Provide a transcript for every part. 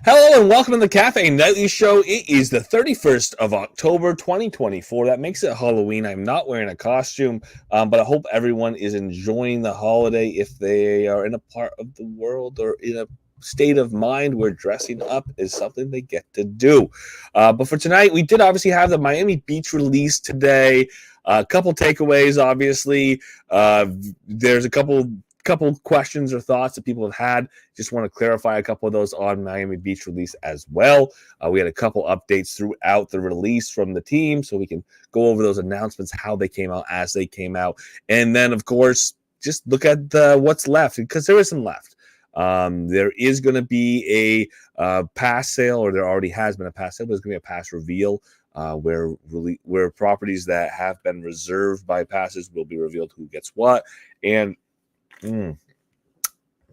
Hello and welcome to the Cafe Nightly Show. It is the 31st of October, 2024. That makes it Halloween. I'm not wearing a costume, but I hope everyone is enjoying the holiday if they are in a part of the world or in a state of mind where dressing up is something they get to do. But for tonight, we did obviously have the Miami Beach release today. A couple takeaways, obviously. There's a couple questions or thoughts that people have had. Just want to clarify a couple of those on Miami Beach release as well. We had a couple updates throughout the release from the team, so we can go over those announcements, how they came out, as they came out. And then, of course, just look at what's left, because there is some left. There is going to be a pass sale, or there already has been a pass sale, but there's going to be a pass reveal where properties that have been reserved by passes will be revealed who gets what. And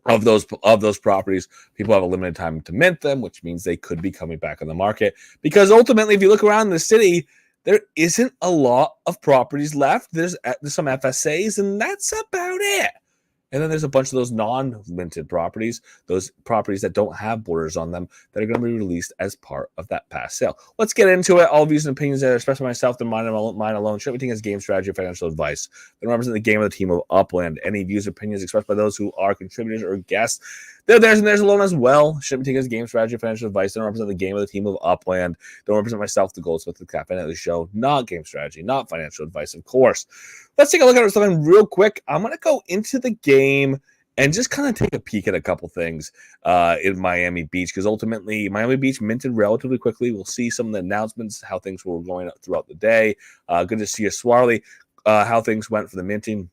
of those properties, people have a limited time to mint them, which means they could be coming back on the market. Because ultimately, if you look around the city, there isn't a lot of properties left. There's some FSAs, and that's about it. And then there's a bunch of those non-minted properties, those properties that don't have borders on them, that are going to be released as part of that pass sale. Let's get into it. All views and opinions that are expressed by myself and mine alone. Everything is game strategy or financial advice. They represent the game of the team of Upland. Any views or opinions expressed by those who are contributors or guests, they're theirs and theirs alone as well. Shouldn't be taken as game strategy or financial advice. They don't represent the game of the team of Upland. Don't represent myself, the Goldsmith, the Cafe Nightly Show. Not game strategy, not financial advice, of course. Let's take a look at something real quick. I'm going to go into the game and just kind of take a peek at a couple things in Miami Beach, because ultimately Miami Beach minted relatively quickly. We'll see some of the announcements, how things were going throughout the day. Good to see you, Swarley, how things went for the minting.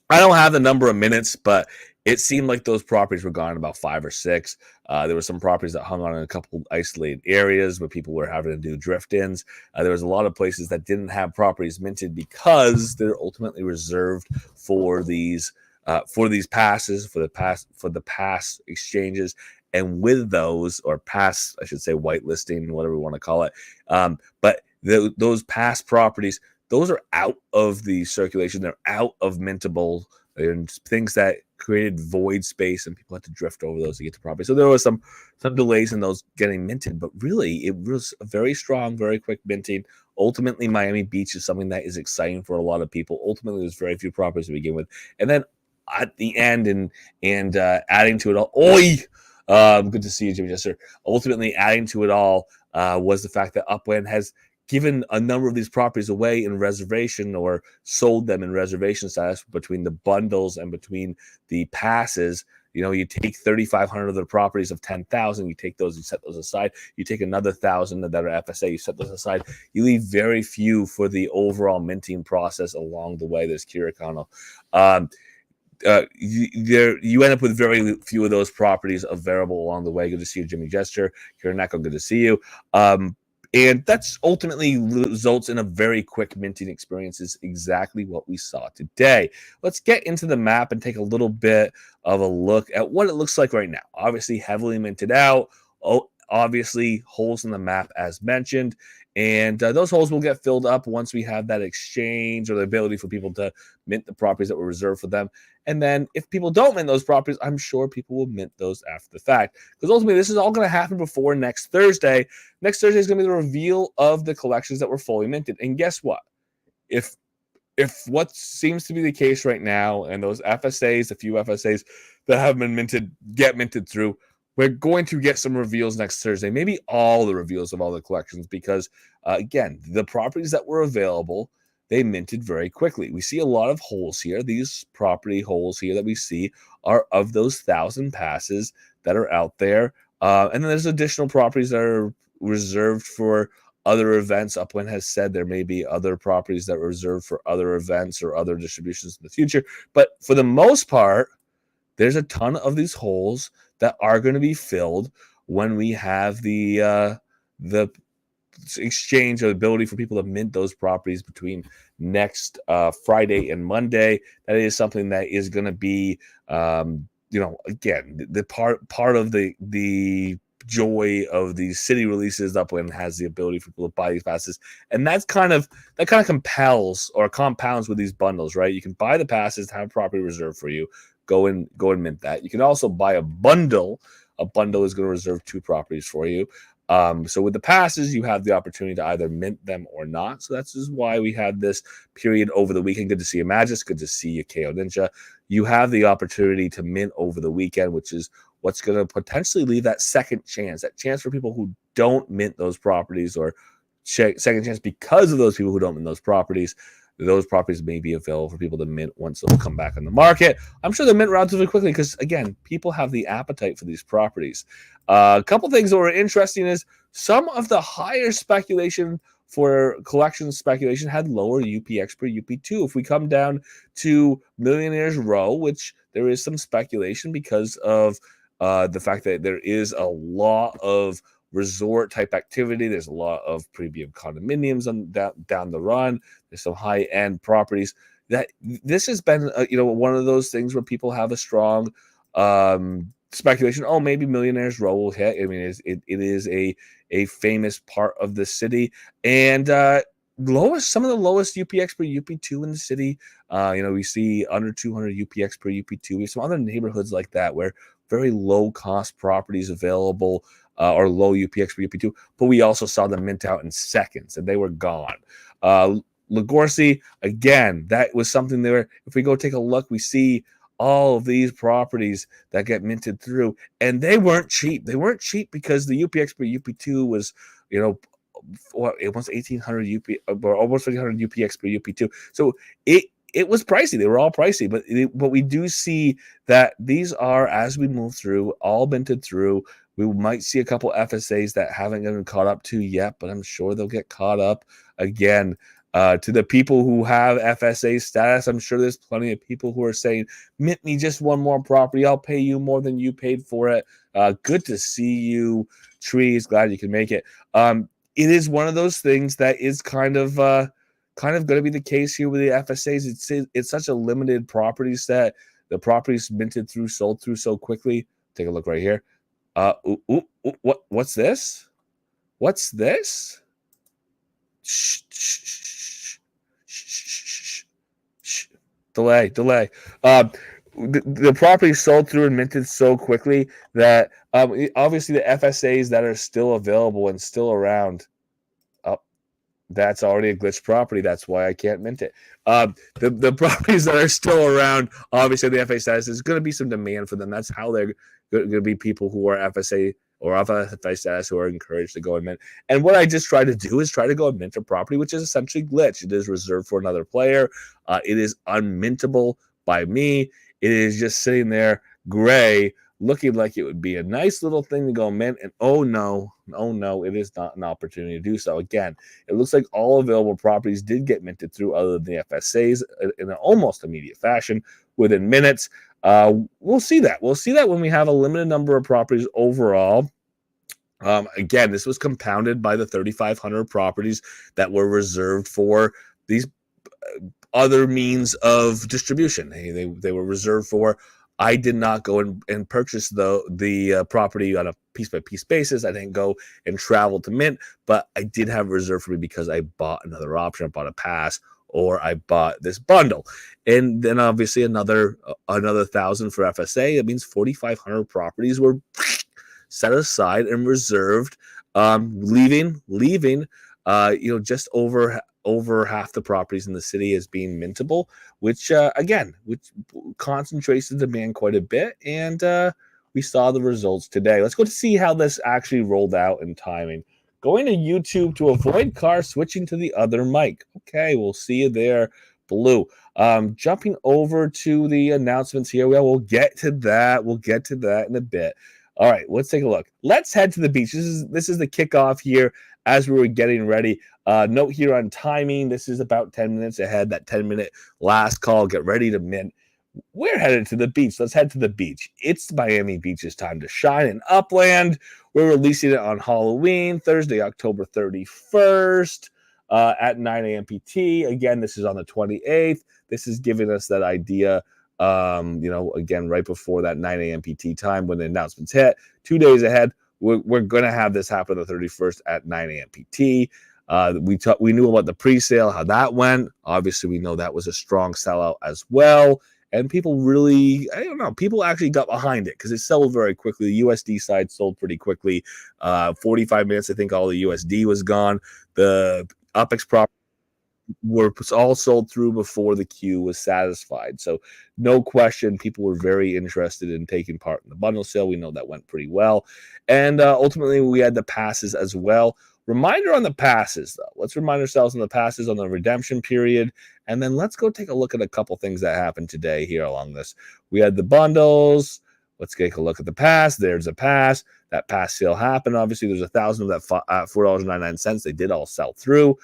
I don't have the number of minutes, but it seemed like those properties were gone in about 5 or 6. There were some properties that hung on in a couple isolated areas where people were having to do drift-ins. There was a lot of places that didn't have properties minted because they're ultimately reserved for these passes, for the pass exchanges. And with those, or pass, I should say, whitelisting, whatever we want to call it. But those pass properties, those are out of the circulation. They're out of mintable, and things that created void space, and people had to drift over those to get to property. So there was some delays in those getting minted, but really it was a very strong, very quick minting. Ultimately, Miami Beach is something that is exciting for a lot of people. Ultimately, there's very few properties to begin with, and then at the end and adding to it all, good to see you, Jimmy Jester. Ultimately, adding to it all was the fact that Upland has given a number of these properties away in reservation, or sold them in reservation status between the bundles and between the passes. You know, you take 3,500 of the properties of 10,000, you take those, you set those aside. You take another 1,000 that are FSA, you set those aside. You leave very few for the overall minting process along the way. There's Kirikano. You end up with very few of those properties available along the way. Good to see you, Jimmy Jester. Kirinako, good to see you. And that's ultimately results in a very quick minting experience, is exactly what we saw today. Let's get into the map and take a little bit of a look at what it looks like right now. Obviously, heavily minted out. Obviously, holes in the map as mentioned. And those holes will get filled up once we have that exchange, or the ability for people to mint the properties that were reserved for them. And then if people don't mint those properties, I'm sure people will mint those after the fact. Because ultimately, this is all going to happen before next Thursday. Next Thursday is going to be the reveal of the collections that were fully minted. And guess what? If what seems to be the case right now, and those FSAs, a few FSAs that have been minted, get minted through, we're going to get some reveals next Thursday, maybe all the reveals of all the collections, because, again, the properties that were available, they minted very quickly. We see a lot of holes here. These property holes here that we see are of those 1,000 passes that are out there. And then there's additional properties that are reserved for other events. Upland has said there may be other properties that are reserved for other events or other distributions in the future. But for the most part, there's a ton of these holes that are going to be filled when we have the exchange, or the ability for people to mint those properties between next Friday and Monday. That is something that is going to be, again, the part of the joy of these city releases. Upland has the ability for people to buy these passes, and that kind of compels or compounds with these bundles, right? You can buy the passes, have property reserved for you. Go and mint that. You can also buy a bundle a bundle is going to reserve 2 properties for you. So with the passes, you have the opportunity to either mint them or not. So that's just why we had this period over the weekend. Good to see you, Magis. Good to see you, KO Ninja. You have the opportunity to mint over the weekend, which is what's going to potentially leave that second chance, that chance for people who don't mint those properties, or second chance because of those people who don't mint those properties. Those properties may be available for people to mint once they'll come back on the market. I'm sure they'll mint relatively quickly because, again, people have the appetite for these properties. A couple things that were interesting is some of the higher speculation for collection speculation had lower UPX per UP2. If we come down to Millionaires Row, which there is some speculation because of the fact that there is a lot of resort type activity. There's a lot of premium condominiums down the run. There's some high end properties. That this has been one of those things where people have a strong speculation. Oh, maybe Millionaires Row will hit. I mean, it is a famous part of the city, and some of the lowest UPX per UP2 in the city. We see under 200 UPX per UP2. We have some other neighborhoods like that where very low cost properties available. Or low UPX for UP2, but we also saw them mint out in seconds, and they were gone. LaGorcy, again, that was something there. If we go take a look, we see all of these properties that get minted through, and they weren't cheap. They weren't cheap because the UPX per UP2 was, it was 1,800 or almost 1,500 UPX per UP2. So it was pricey. They were all pricey, but we do see that these are, as we move through, all minted through. We might see a couple FSAs that haven't gotten caught up to yet, but I'm sure they'll get caught up again. To the people who have FSA status, I'm sure there's plenty of people who are saying, mint me just one more property. I'll pay you more than you paid for it. Good to see you, Trees. Glad you can make it. It is one of those things that is kind of going to be the case here with the FSAs. It's such a limited property set. The properties minted through, sold through so quickly. Take a look right here. What's this? What's this? Delay. The property sold through and minted so quickly that obviously the FSAs that are still available and still around, that's already a glitched property. That's why I can't mint it. The properties that are still around, obviously the FSA status, there's going to be some demand for them. That's how they're going to be people who are FSA or FSA status who are encouraged to go and mint. And what I just try to do is try to go and mint a property, which is essentially glitched. It is reserved for another player. It is unmintable by me. It is just sitting there gray, looking like it would be a nice little thing to go mint. And oh no, it is not an opportunity to do so. Again, it looks like all available properties did get minted through other than the FSAs in an almost immediate fashion within minutes. We'll see that. We'll see that when we have a limited number of properties overall. Again, this was compounded by the 3,500 properties that were reserved for these other means of distribution. They were reserved for. I did not go and purchase the property on a piece-by-piece basis. I didn't go and travel to mint, but I did have reserved for me because I bought another option. I bought a pass, or I bought this bundle. And then obviously another 1,000 for FSA. That means 4,500 properties were set aside and reserved, leaving just over half the properties in the city as being mintable, which concentrates the demand quite a bit. And we saw the results today. Let's go to see how this actually rolled out in timing. Going to YouTube to avoid car, switching to the other mic. Okay, we'll see you there, Blue. Jumping over to the announcements here. Well, we'll get to that. We'll get to that in a bit. All right, let's take a look. Let's head to the beach. This is the kickoff here as we were getting ready. Note here on timing, this is about 10 minutes ahead, that 10-minute last call. Get ready to mint. We're headed to the beach. Let's head to the beach. It's Miami Beach's time to shine in Upland. We're releasing it on Halloween, Thursday, October 31st at 9 a.m. PT. Again, this is on the 28th. This is giving us that idea, again, right before that 9 a.m. PT time when the announcements hit. 2 days ahead, we're going to have this happen the 31st at 9 a.m. PT. We knew about the pre-sale, how that went. Obviously, we know that was a strong sellout as well. and people really, I don't know, people actually got behind it because it sold very quickly. The USD side sold pretty quickly. 45 minutes, I think all the USD was gone. The UPEX property were all sold through before the queue was satisfied. So no question, people were very interested in taking part in the bundle sale. We know that went pretty well. And ultimately, we had the passes as well. Reminder on the passes, though. Let's remind ourselves on the passes on the redemption period. And then let's go take a look at a couple things that happened today here along this. We had the bundles. Let's take a look at the pass. There's a pass. That pass sale happened. Obviously, there's 1,000 of that $4.99. They did all sell through.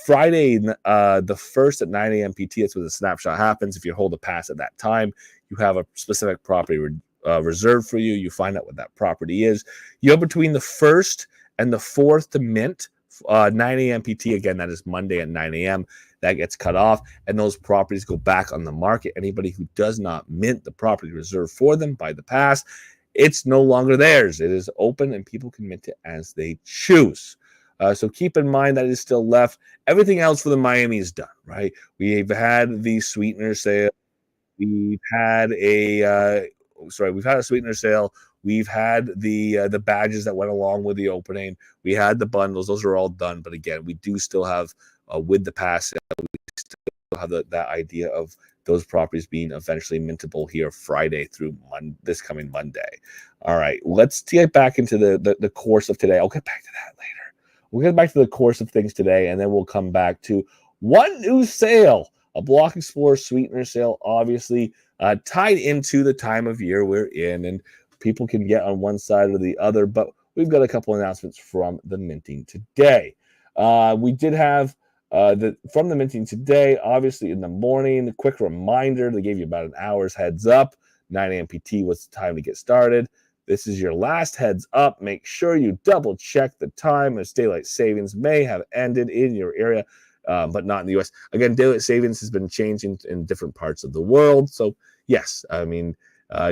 Friday, the 1st at 9 a.m. PT, that's when the snapshot happens. If you hold a pass at that time, you have a specific property reserved for you. You find out what that property is. You have between the 1st and the 4th to mint, 9 a.m. PT. Again, that is Monday at 9 a.m. That gets cut off, and those properties go back on the market. Anybody who does not mint the property reserved for them by the pass, it's no longer theirs. It is open, and people can mint it as they choose. So keep in mind that is still left. Everything else for the Miami is done, right? We've had the sweetener sale. We've had a sweetener sale. We've had the badges that went along with the opening. We had the bundles. Those are all done. But again, we do still have with the pass, we still have that idea of those properties being eventually mintable here Friday through this coming Monday. All right, let's get back into the course of today. I'll get back to that later. We'll get back to the course of things today, and then we'll come back to one new sale, a Block Explorer sweetener sale, obviously tied into the time of year we're in, and people can get on one side or the other, but we've got a couple announcements from the minting today. We did have from the minting today, obviously in the morning, a quick reminder, they gave you about an hour's heads up. 9 a.m. PT was the time to get started. This is your last heads up. Make sure you double check the time as daylight savings may have ended in your area, but not in the U.S. Again, daylight savings has been changing in different parts of the world. So yes, I mean,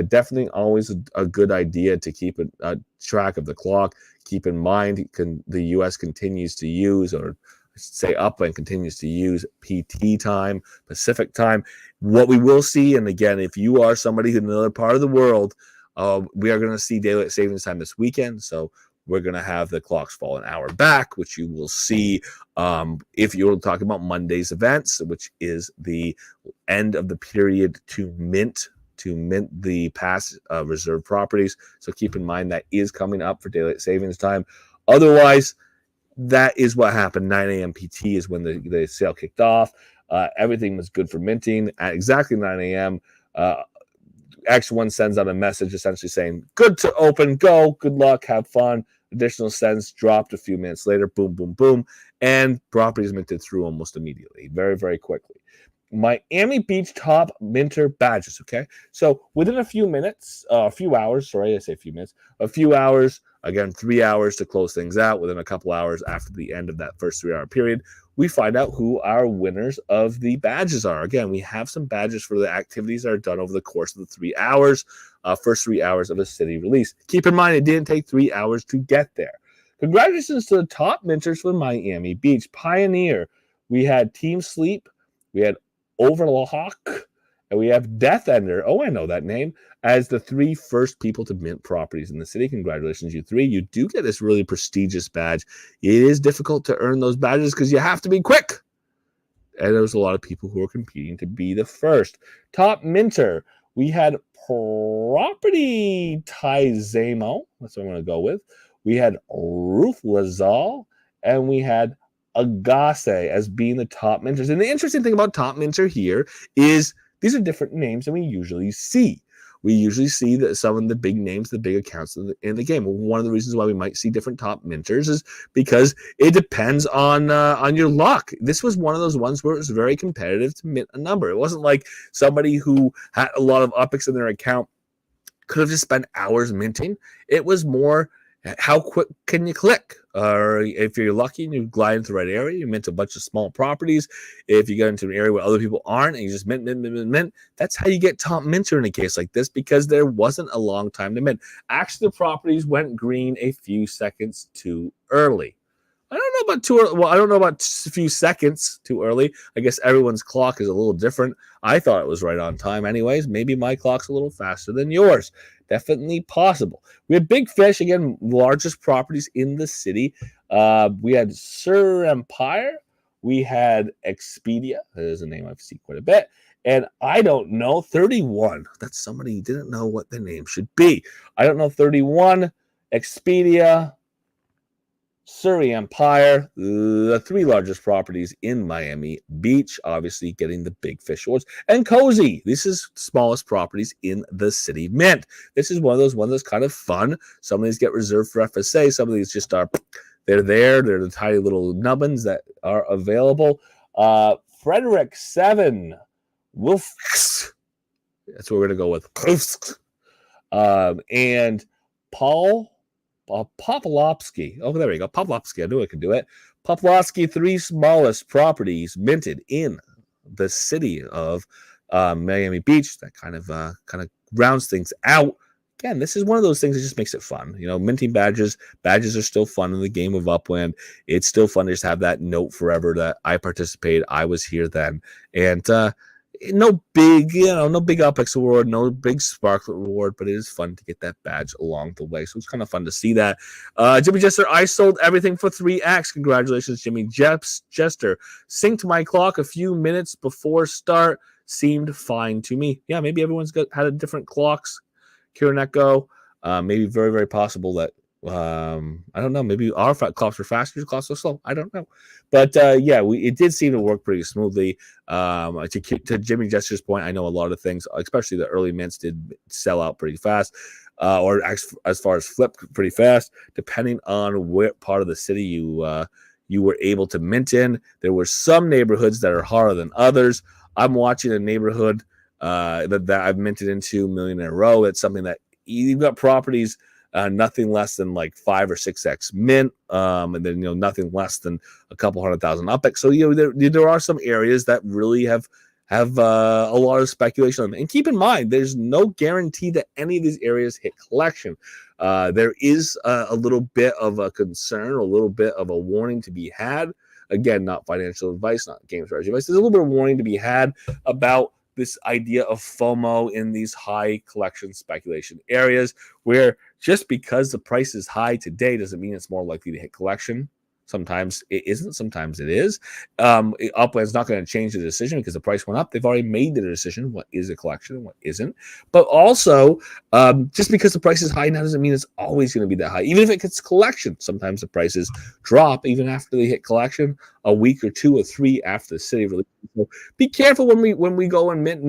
definitely always a good idea to keep a track of the clock. Keep in mind, the U.S. continues to use, or say Upland continues to use PT time, Pacific time. What we will see, and again, if you are somebody in another part of the world, we are going to see daylight savings time this weekend. So we're going to have the clocks fall an hour back, which you will see if you're talking about Monday's events, which is the end of the period to mint the past reserve properties. So keep in mind that is coming up for daylight savings time. Otherwise, that is what happened. 9 a.m. PT is when the sale kicked off. Everything was good for minting at exactly 9 a.m. X1 sends out a message essentially saying, good to open, go, good luck, have fun. Additional cents dropped a few minutes later, boom, boom, boom, and properties minted through almost immediately, very, very quickly. Miami Beach top minter badges, okay? So within a few hours, again, 3 hours to close things out. Within a couple hours after the end of that first 3 hour period, we find out who our winners of the badges are. Again, we have some badges for the activities that are done over the course of the 3 hours, first 3 hours of a city release. Keep in mind, it didn't take 3 hours to get there. Congratulations to the top minters for Miami Beach. Pioneer, we had Team Sleep, we had Overlock, and we have Death Ender. Oh, I know that name. As the 3 first people to mint properties in the city. Congratulations, you 3. You do get this really prestigious badge. It is difficult to earn those badges because you have to be quick. And there's a lot of people who are competing to be the first. Top minter, we had Property Taizemo. That's what I'm going to go with. We had Ruth Lazal, and we had Agase as being the top minters. And the interesting thing about top minter here is these are different names than we usually see. We usually see that some of the big names, the big accounts in the game. One of the reasons why we might see different top minters is because it depends on your luck. This was one of those ones where it was very competitive to mint a number. It wasn't like somebody who had a lot of UPEX in their account could have just spent hours minting. It was more, how quick can you click? Or if you're lucky and you glide into the right area, you mint a bunch of small properties. If you get into an area where other people aren't and you just mint, that's how you get top minter in a case like this, because there wasn't a long time to mint. Actually, the properties went green a few seconds too early. I don't know about too early. Well, I don't know about a few seconds too early. I guess everyone's clock is a little different. I thought it was right on time, anyways. Maybe my clock's a little faster than yours. Definitely possible. We had Big Fish again, largest properties in the city. We had Sir Empire. We had Expedia. That is a name I've seen quite a bit. And I don't know, 31. That's somebody who didn't know what the name should be. I don't know, 31, Expedia, Surrey Empire, the three largest properties in Miami Beach, obviously getting the Big Fish Awards, and Cozy. This is smallest properties in the City Mint. This is one of those ones that's kind of fun. Some of these get reserved for FSA. Some of these just are, they're there. They're the tiny little nubbins that are available. Frederick 7, Wolf. That's what we're going to go with. And Paul Popolowski. Oh, there we go. Popolowski. I knew I could do it. Popolowski, three smallest properties minted in the city of Miami Beach. That kind of rounds things out. Again, this is one of those things that just makes it fun. You know, minting badges. Badges are still fun in the game of Upland. It's still fun to just have that note forever that I participated. I was here then. And no big Upex award, no big Sparklet reward, but it is fun to get that badge along the way. So it's kind of fun to see that. Jimmy Jester, I sold everything for 3x. Congratulations, Jimmy Jester. Synced my clock a few minutes before start. Seemed fine to me. Yeah, maybe everyone's had a different clocks. Kiraneko, maybe very, very possible that I don't know. Maybe our clocks were faster, clocks were slow. I don't know, but yeah, it did seem to work pretty smoothly. To Jimmy Jester's point, I know a lot of things, especially the early mints, did sell out pretty fast, or as far as flip pretty fast, depending on what part of the city you were able to mint in. There were some neighborhoods that are harder than others. I'm watching a neighborhood that I've minted into million in a row. It's something that you've got properties. Nothing less than like 5 or 6x mint, and then nothing less than a couple 100,000 Upex. So there are some areas that really have a lot of speculation on. And keep in mind, there's no guarantee that any of these areas hit collection. There is a little bit of a concern, a little bit of a warning to be had. Again, not financial advice, not game strategy advice. There's a little bit of warning to be had about this idea of FOMO in these high collection speculation areas, where just because the price is high today doesn't mean it's more likely to hit collection. Sometimes it isn't, sometimes it is. Upland's not going to change the decision because the price went up. They've already made the decision what is a collection and what isn't. But also, just because the price is high now doesn't mean it's always going to be that high. Even if it gets collection, sometimes the prices drop even after they hit collection, a week or 2 or 3 after the city release. So be careful when we go and mint,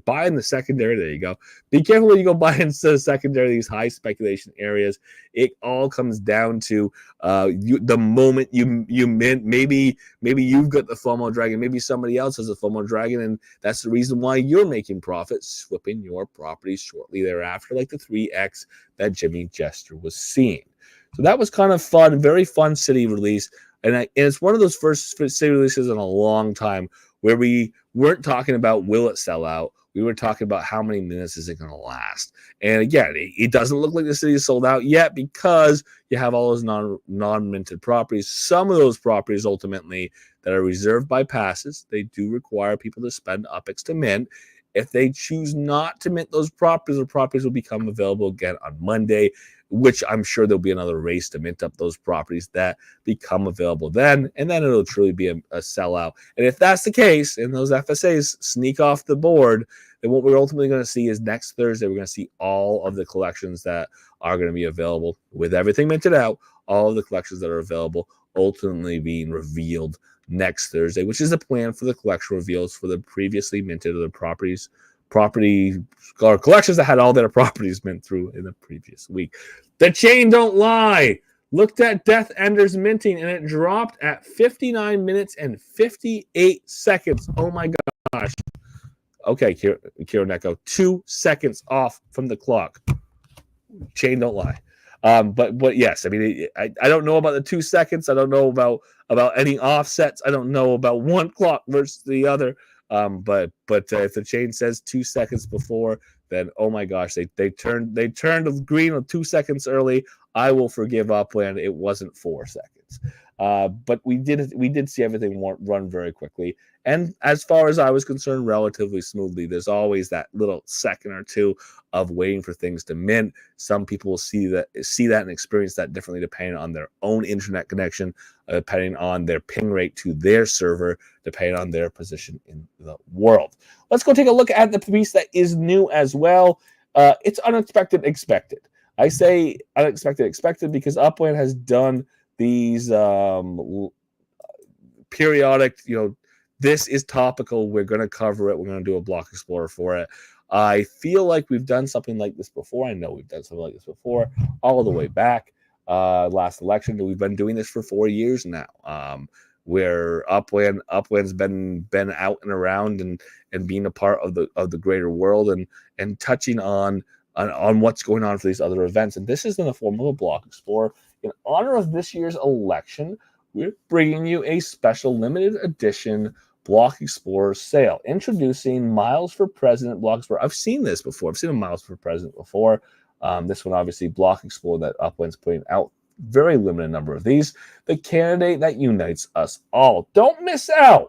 buy in the secondary. There you go. Be careful when you go buy into the secondary, these high speculation areas. It all comes down to the moment you mint. Maybe you've got the FOMO dragon. Maybe somebody else has a FOMO dragon, and that's the reason why you're making profits, flipping your properties shortly thereafter, like the 3x that Jimmy Jester was seeing. So that was kind of fun, very fun city release. And it's one of those first city releases in a long time where we weren't talking about will it sell out. We were talking about how many minutes is it going to last. And again, it doesn't look like the city is sold out yet because you have all those non-minted properties. Some of those properties ultimately that are reserved by passes, they do require people to spend Upex to mint. If they choose not to mint those properties, the properties will become available again on Monday, which I'm sure there'll be another race to mint up those properties that become available then, and then it'll truly be a sellout. And if that's the case, and those FSAs sneak off the board, then what we're ultimately going to see is next Thursday, we're going to see all of the collections that are going to be available with everything minted out, all of the collections that are available ultimately being revealed next Thursday, which is the plan for the collection reveals for the previously minted other property or collections that had all their properties mint through in the previous week. The chain don't lie. Looked at Death Enders minting and it dropped at 59 minutes and 58 seconds. Oh my gosh. Okay, Kiraneko, 2 seconds off from the clock. Chain don't lie. But yes, I mean, I don't know about the 2 seconds. I don't know about any offsets. I don't know about one clock versus the other. But if the chain says 2 seconds before, then oh my gosh, they turned green 2 seconds early. I will forgive Upland. It wasn't 4 seconds. seconds. But we did see everything run very quickly. And as far as I was concerned, relatively smoothly. There's always that little second or two of waiting for things to mint. Some people will see that and experience that differently depending on their own internet connection, depending on their ping rate to their server, depending on their position in the world. Let's go take a look at the piece that is new as well. It's unexpected expected. I say unexpected expected because Upland has done these periodic, this is topical. We're going to cover it. We're going to do a block explorer for it. I feel like we've done something like this before. I know we've done something like this before, all the way back last election. We've been doing this for 4 years now. Where Upland's been out and around and being a part of the greater world and touching on what's going on for these other events. And this is in the form of a block explorer. In honor of this year's election, we're bringing you a special limited edition Block Explorer sale, introducing Miles for President Block Explorer. I've seen this before. I've seen a Miles for President before. This one, obviously, Block Explorer that Upland's putting out. Very limited number of these. The candidate that unites us all. Don't miss out.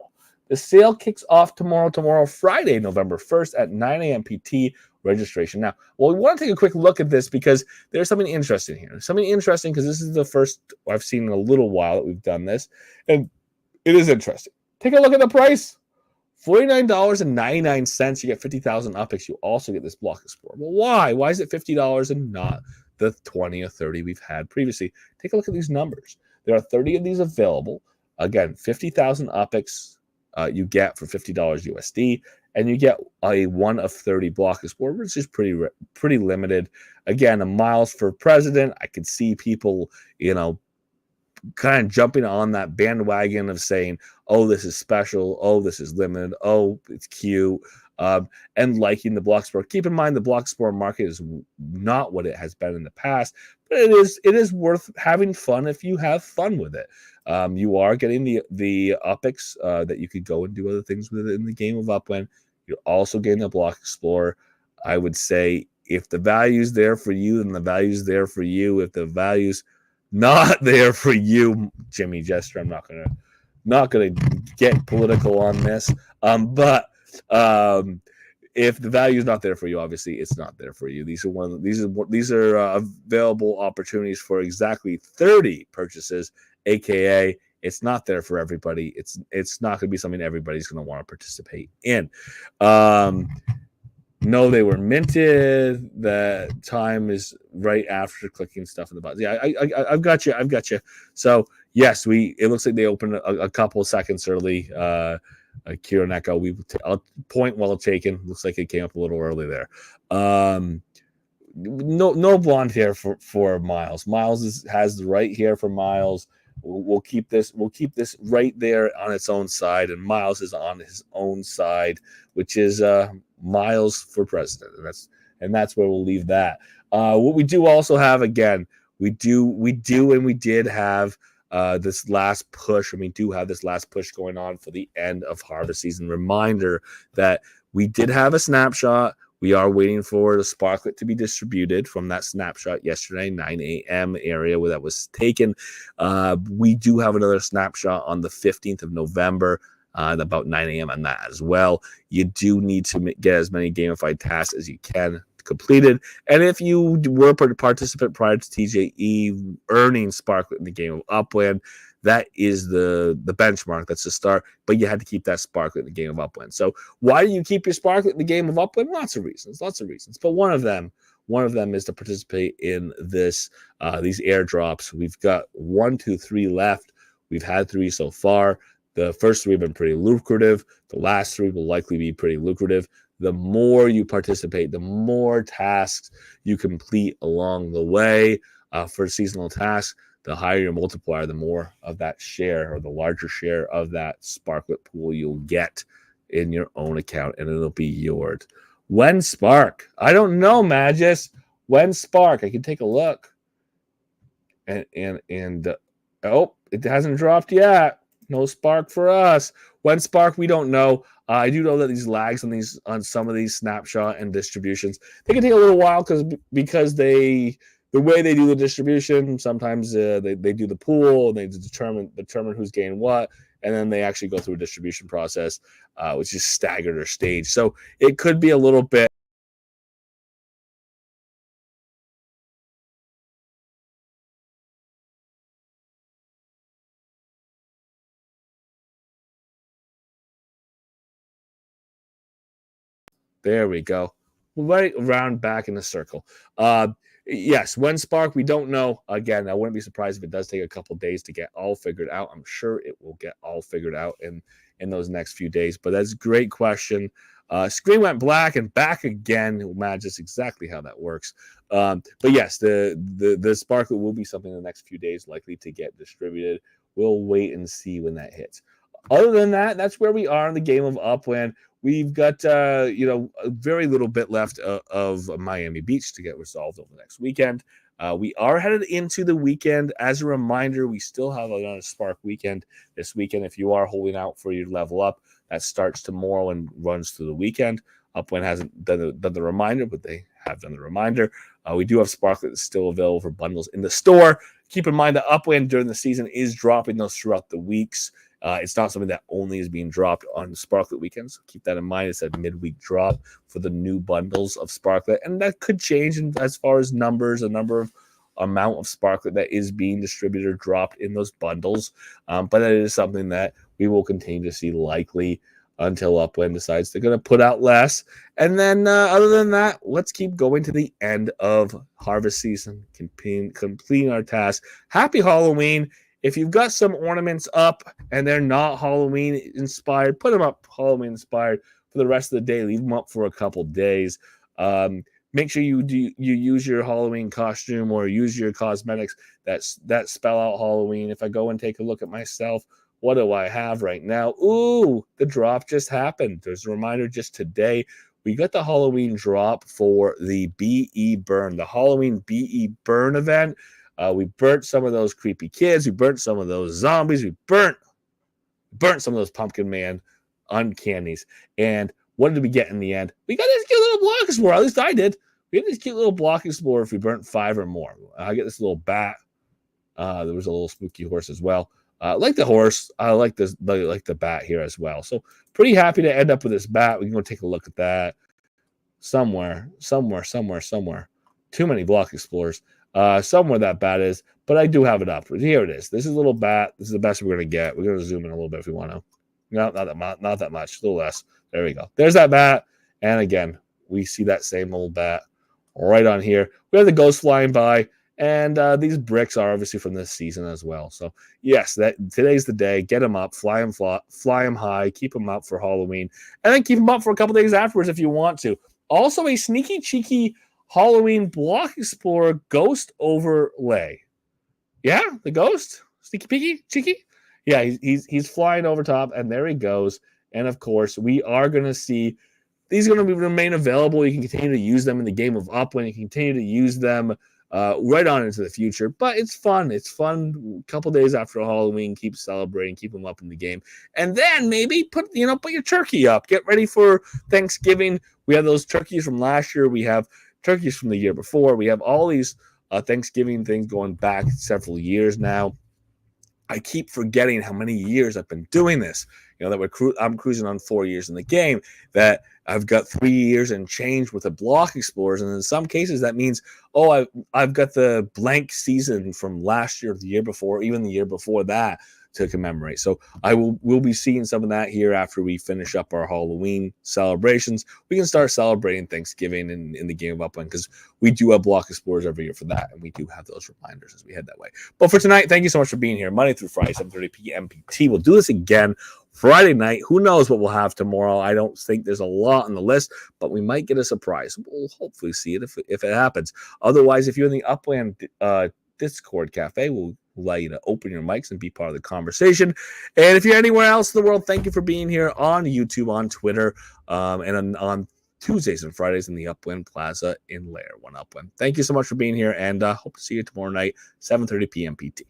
The sale kicks off tomorrow, Friday, November 1st at 9 a.m. PT registration. Now, we want to take a quick look at this because there's something interesting here. Something interesting because this is the first I've seen in a little while that we've done this, and it is interesting. Take a look at the price. $49.99. You get 50,000 UPIX. You also get this Block Explorer. Well, why? Why is it $50 and not the 20 or 30 we've had previously? Take a look at these numbers. There are 30 of these available. Again, 50,000 UPIX you get for $50 USD, and you get a 1 of 30 Block Explorer, which is pretty limited. Again, a Miles for President. I could see people, kind of jumping on that bandwagon of saying, oh, this is special. Oh, this is limited. Oh, it's cute. And liking the Block Explorer. Keep in mind the Block Explorer market is not what it has been in the past, but it is worth having fun if you have fun with it. You are getting the UPIX that you could go and do other things with in the game of Upland. You're also getting the Block Explorer. I would say if the value's there for you, then the value's there for you. If the value's not there for you, Jimmy Jester, I'm not gonna get political on this. But if the value is not there for you, obviously it's not there for you. These are available opportunities for exactly 30 purchases, aka it's not there for everybody. It's not going to be something everybody's going to want to participate in. No, they were minted. The time is right after clicking stuff in the button. Yeah, I've got you. So yes, it looks like they opened a couple of seconds early. Kira Neko, I'll point well taken. Looks like it came up a little early there. No blonde hair for Miles. Miles has the right hair for Miles. We'll keep this right there on its own side, and Miles is on his own side, which is Miles for President, and that's where we'll leave that. What we do also have, again, we did have this last push, and we do have this last push going on for the end of harvest season. Reminder that we did have a snapshot. We are waiting for the Sparklet to be distributed from that snapshot yesterday, 9 a.m. area where that was taken. We do have another snapshot on the 15th of November, about 9 a.m. on that as well. You do need to get as many gamified tasks as you can completed. And if you were a participant prior to TJE earning Sparklet in the game of Upland, that is the benchmark. That's the start. But you had to keep that Sparklet in the game of Upland. So why do you keep your Sparklet in the game of Upland? Lots of reasons. But one of them is to participate in these airdrops. We've got 1, 2, 3 left. We've had 3 so far. The first 3 have been pretty lucrative. The last 3 will likely be pretty lucrative. The more you participate, the more tasks you complete along the way for seasonal tasks, the higher your multiplier, the more of that share or the larger share of that Sparklet pool you'll get in your own account, and it'll be yours. When Spark? I don't know, Magus. When Spark? I can take a look. And it hasn't dropped yet. No Spark for us. When Spark? We don't know. I do know that these lags on some of these snapshot and distributions, they can take a little while because the the way they do the distribution, sometimes they do the pool and they determine who's getting what, and then they actually go through a distribution process, which is staggered or staged. So it could be a little bit. There we go. Right around back in the circle. Yes, when Spark, we don't know. Again, I wouldn't be surprised if it does take a couple days to get all figured out. I'm sure it will get all figured out in those next few days. But that's a great question. Screen went black and back again. Man, just exactly how that works. But yes, the Spark will be something in the next few days likely to get distributed. We'll wait and see when that hits. Other than that, that's where we are in the game of Upland. We've got a very little bit left of Miami Beach to get resolved over the next weekend. We are headed into the weekend. As a reminder, we still have a Spark weekend this weekend. If you are holding out for your level up, that starts tomorrow and runs through the weekend. Upland hasn't done the reminder, but they have done the reminder. We do have Spark that's still available for bundles in the store. Keep in mind that Upland during the season is dropping those throughout the weeks. It's not something that only is being dropped on Sparklet weekends. So keep that in mind. It's a midweek drop for the new bundles of Sparklet, and that could change as far as numbers, amount of Sparklet that is being distributed or dropped in those bundles. But it is something that we will continue to see likely until Upland decides they're going to put out less. And then other than that, let's keep going to the end of harvest season, completing our task. Happy Halloween. If you've got some ornaments up and they're not Halloween inspired, put them up Halloween inspired for the rest of the day. Leave them up for a couple days. Make sure you use your Halloween costume or use your cosmetics that spell out Halloween. If I go and take a look at myself, what do I have right now? Ooh, the drop just happened. There's a reminder just today. We got the Halloween drop for the BE Burn, the Halloween BE Burn event. We burnt some of those creepy kids. We burnt some of those zombies. We burnt some of those Pumpkin Man uncannies. And what did we get in the end? We got this cute little block explorer. At least I did. We got this cute little block explorer if we burnt 5 or more. I get this little bat. There was a little spooky horse as well. I like the horse. I like the bat here as well. So pretty happy to end up with this bat. We can go take a look at that somewhere. Too many block explorers. Somewhere that bat is, but I do have it up. Here it is. This is a little bat. This is the best we're going to get. We're going to zoom in a little bit if we want to. No, not that much. A little less. There we go. There's that bat. And again, we see that same old bat right on here. We have the ghost flying by. And these bricks are obviously from this season as well. So, yes, today's the day. Get them up, fly them high, keep them up for Halloween, and then keep them up for a couple days afterwards if you want to. Also, a sneaky, cheeky Halloween Block Explorer Ghost Overlay. Yeah, the ghost? Sneaky, peeky, cheeky? Yeah, he's flying over top, and there he goes. And, of course, we are going to see these are going to remain available. You can continue to use them in the game of Upland. You can continue to use them right on into the future, but it's fun. It's fun. A couple days after Halloween, keep celebrating, keep them up in the game, and then maybe put your turkey up. Get ready for Thanksgiving. We have those turkeys from last year. We have turkeys from the year before. We have all these Thanksgiving things going back several years now. I keep forgetting how many years I've been doing this. That I'm cruising on 4 years in the game. That I've got 3 years and change with the Block Explorers, and in some cases that means, I've got the blank season from last year, the year before, even the year before that to commemorate. So we'll be seeing some of that here after we finish up our Halloween celebrations. We can start celebrating Thanksgiving in the game of Upland because we do have Block Explorers every year for that, and we do have those reminders as we head that way. But for tonight, thank you so much for being here. Monday through Friday, 7:30 p.m. PT. We'll do this again Friday night. Who knows what we'll have tomorrow? I don't think there's a lot on the list, but we might get a surprise. We'll hopefully see it if it happens. Otherwise, if you're in the Upland Discord cafe, we'll allow you to open your mics and be part of the conversation. And if you're anywhere else in the world, thank you for being here on YouTube, on Twitter, and on Tuesdays and Fridays in the Upland Plaza in Layer 1 Upland. Thank you so much for being here, and hope to see you tomorrow night, 7:30 p.m. PT.